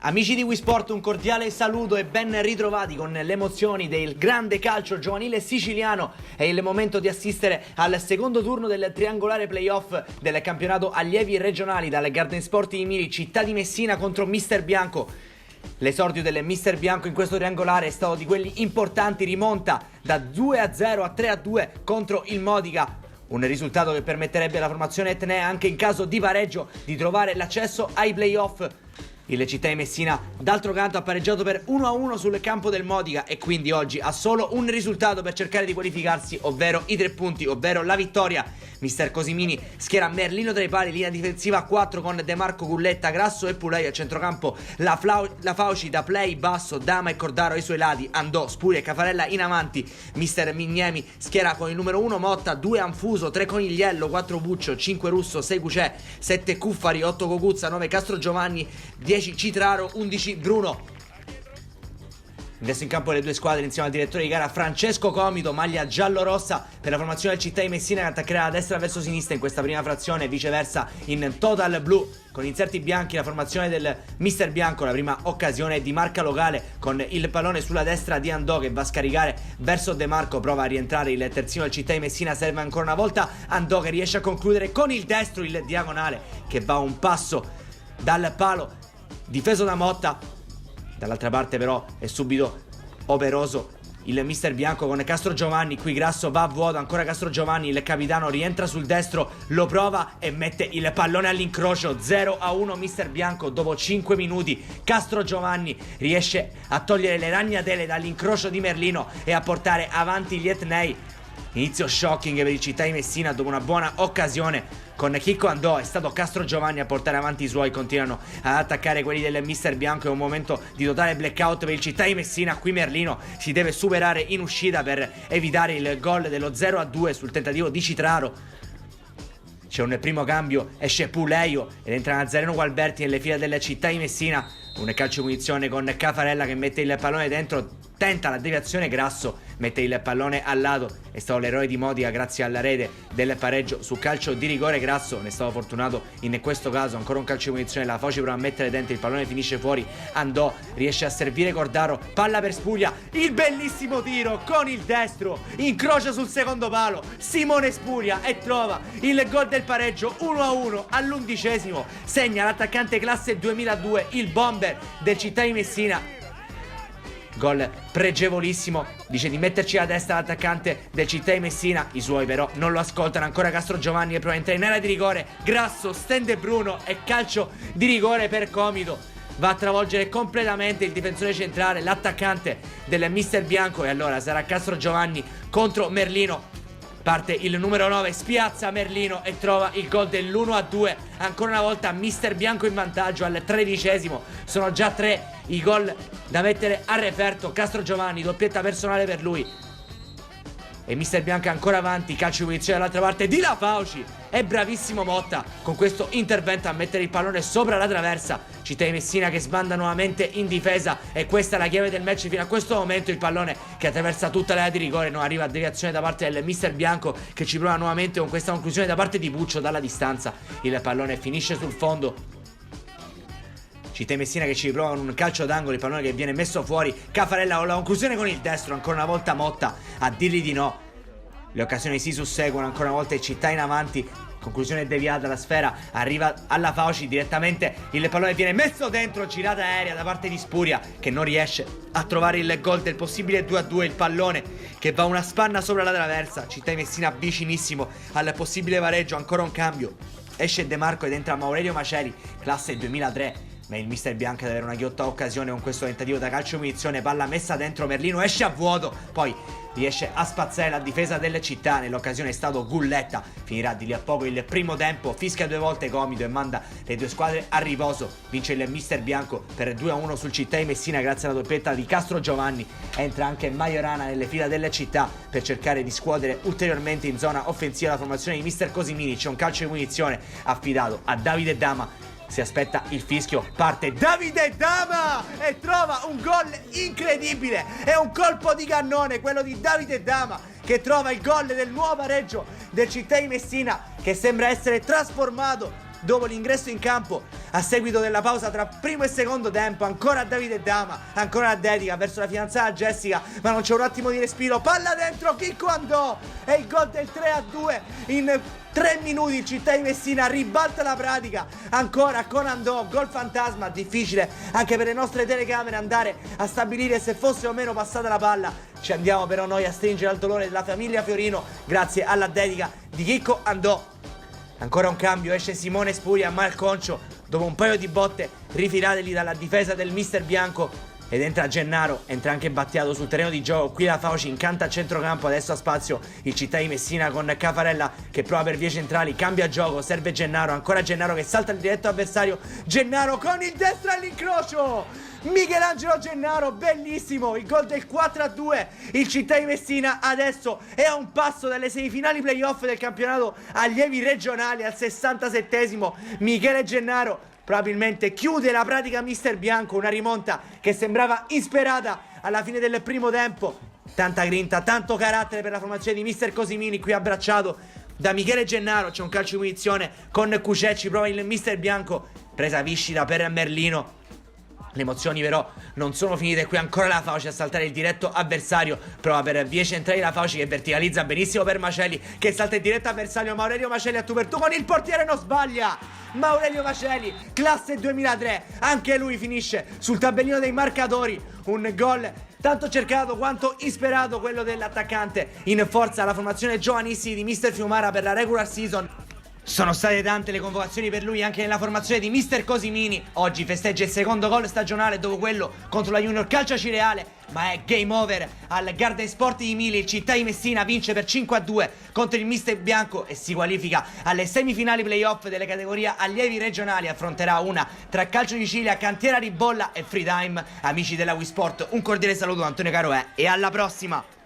Amici di WeSport, un cordiale saluto e ben ritrovati con le emozioni del grande calcio giovanile siciliano. È il momento di assistere al secondo turno del triangolare playoff del campionato allievi regionali dal Garden Sport di Miri, città di Messina contro Mister Bianco. L'esordio del Mister Bianco in questo triangolare è stato di quelli importanti, rimonta da 2-0 a 3-2 contro il Modica. Un risultato che permetterebbe alla formazione etnea, anche in caso di pareggio, di trovare l'accesso ai playoff. Il città di Messina, d'altro canto, ha pareggiato per 1-1 sul campo del Modica e quindi oggi ha solo un risultato per cercare di qualificarsi, ovvero i 3 punti, ovvero la vittoria. Mister Cosimini schiera Merlino tra i pali, linea difensiva a 4 con De Marco, Gulletta, Grasso e Pulei a centrocampo, la Fauci da play basso, Dama e Cordaro ai suoi lati, Andò, Spuria e Cafarella in avanti. Mister Mignemi schiera con il numero 1 Motta, 2 Anfuso, 3 Conigliello, 4 Buccio, 5 Russo, 6 Cucè, 7 Cuffari, 8 Cocuzza, 9 Castro Giovanni, 10 Citraro, 11 Bruno. Adesso in campo le due squadre insieme al direttore di gara Francesco Comito, maglia giallo-rossa per la formazione del città di Messina, che attaccherà da destra verso sinistra in questa prima frazione, viceversa in total blu con inserti bianchi la formazione del Mister Bianco. La prima occasione di marca locale con il pallone sulla destra di Andò che va a scaricare verso De Marco, prova a rientrare il terzino del città di Messina, serve ancora una volta Andò che riesce a concludere con il destro, il diagonale che va un passo dal palo, difeso da Motta. Dall'altra parte però è subito operoso il Mister Bianco con Castro Giovanni. Qui Grasso va a vuoto, ancora Castro Giovanni, il capitano rientra sul destro, lo prova e mette il pallone all'incrocio. 0-1 Mister Bianco dopo 5 minuti. Castro Giovanni riesce a togliere le ragnatele dall'incrocio di Merlino e a portare avanti gli etnei. Inizio shocking per il città di Messina dopo una buona occasione con Chicco Andò. È stato Castro Giovanni a portare avanti i suoi, continuano ad attaccare quelli del Mister Bianco. È un momento di totale blackout per il città di Messina. Qui Merlino si deve superare in uscita per evitare il gol dello 0-2 sul tentativo di Citraro. C'è un primo cambio, esce Puleio ed entra Nazareno Gualberti nelle file della città di Messina. Un calcio punizione con Cafarella che mette il pallone dentro, tenta la deviazione, Grasso mette il pallone al lato. È stato l'eroe di Modica grazie alla rete del pareggio su calcio di rigore. Grasso ne è stato fortunato in questo caso. Ancora un calcio di punizione, la Fauci prova a mettere dentro, il pallone finisce fuori. Andò riesce a servire Cordaro, palla per Spuglia, il bellissimo tiro con il destro, incrocia sul secondo palo Simone Spuglia e trova il gol del pareggio. 1-1 all'11esimo, segna l'attaccante classe 2002, il bomber del città di Messina. Gol pregevolissimo, dice di metterci la testa l'attaccante del città di Messina. I suoi però non lo ascoltano, ancora Castro Giovanni che prova a entrare in area di rigore. Grasso stende Bruno e calcio di rigore per Comito. Va a travolgere completamente il difensore centrale, l'attaccante del Mister Bianco, e allora sarà Castro Giovanni contro Merlino. Parte il numero 9, spiazza Merlino e trova il gol dell'1-2. Ancora una volta Mister Bianco in vantaggio al 13esimo. Sono già 3 i gol da mettere a referto. Castro Giovanni, doppietta personale per lui. E Mister Bianco è ancora avanti, calcio di punizione dall'altra parte di La Fauci. È bravissimo Motta con questo intervento a mettere il pallone sopra la traversa. Città di Messina che sbanda nuovamente in difesa e questa è la chiave del match fino a questo momento. Il pallone che attraversa tutta l'area di rigore, non arriva a deviazione da parte del Mister Bianco che ci prova nuovamente con questa conclusione da parte di Buccio dalla distanza. Il pallone finisce sul fondo. Città di Messina che ci riprova con un calcio d'angolo, il pallone che viene messo fuori. Cafarella con la conclusione con il destro, ancora una volta Motta a dirgli di no. Le occasioni si susseguono, ancora una volta il città in avanti, conclusione deviata, la sfera arriva alla Fauci direttamente, il pallone viene messo dentro, girata aerea da parte di Spuria che non riesce a trovare il gol del possibile 2-2, il pallone che va una spanna sopra la traversa. Città di Messina vicinissimo al possibile pareggio, ancora un cambio, esce De Marco ed entra Maurizio Maceli, classe 2003. Ma il Mister Bianco deve avere una ghiotta occasione con questo tentativo da calcio di punizione, palla messa dentro, Merlino esce a vuoto, poi riesce a spazzare la difesa delle città. Nell'occasione è stato Gulletta. Finirà di lì a poco il primo tempo, fischia 2 volte Comito e manda le due squadre a riposo. Vince il Mister Bianco per 2-1 sul città di Messina grazie alla doppietta di Castro Giovanni. Entra anche Majorana nelle fila delle città per cercare di scuotere ulteriormente in zona offensiva la formazione di Mister Cosimini. C'è un calcio di punizione affidato a Davide Dama. Si aspetta il fischio, parte Davide Dama e trova un gol incredibile. È un colpo di cannone quello di Davide Dama che trova il gol del nuovo pareggio del città di Messina, che sembra essere trasformato dopo l'ingresso in campo a seguito della pausa tra primo e secondo tempo. Ancora Davide Dama, ancora la dedica verso la fidanzata Jessica, ma non c'è un attimo di respiro. Palla dentro, Chicco andò e il gol del 3-2 in 3 minuti. Il Città di Messina ribalta la pratica ancora con Andò, gol fantasma. Difficile anche per le nostre telecamere andare a stabilire se fosse o meno passata la palla. Ci andiamo però noi a stringere al dolore della famiglia Fiorino grazie alla dedica di Chicco Andò. Ancora un cambio, esce Simone Spuria a Malconcio dopo un paio di botte rifilate lì dalla difesa del mister bianco, ed entra Gennaro, entra anche Battiato sul terreno di gioco. Qui la Fauci incanta a centrocampo, adesso ha spazio il Città di Messina con Cafarella che prova per vie centrali, cambia gioco, serve Gennaro, ancora Gennaro che salta il diretto avversario, Gennaro con il destro all'incrocio, Michelangelo Gennaro, bellissimo, il gol del 4-2, il Città di Messina adesso è a un passo dalle semifinali playoff del campionato allievi regionali. Al 67esimo Michele Gennaro probabilmente chiude la pratica mister bianco, una rimonta che sembrava insperata alla fine del primo tempo. Tanta grinta, tanto carattere per la formazione di mister Cosimini, qui abbracciato da Michele Gennaro. C'è un calcio di punizione con Cucecci, prova il mister bianco, presa viscida per Merlino. Le emozioni però non sono finite, qui ancora la Fauci a saltare il diretto avversario, prova per vie centrali la Fauci che verticalizza benissimo per Maceli che salta il diretto avversario, ma Aurelio Maceli a tu per tu con il portiere non sbaglia. Ma Aurelio Maceli, classe 2003, anche lui finisce sul tabellino dei marcatori. Un gol tanto cercato quanto isperato, quello dell'attaccante in forza alla formazione giovanissimi di mister Fiumara per la regular season. Sono state tante le convocazioni per lui anche nella formazione di mister Cosimini. Oggi festeggia il secondo gol stagionale dopo quello contro la Junior Calcio Cireale, ma è game over al Garden Sport di Mili. Il Città di Messina vince per 5-2 contro il mister bianco e si qualifica alle semifinali playoff delle categorie allievi regionali. Affronterà una tra Calcio di Ciglia, Cantiera Ribolla e Freetime. Amici della Wii Sport, un cordiale saluto da Antonio Caroè e alla prossima!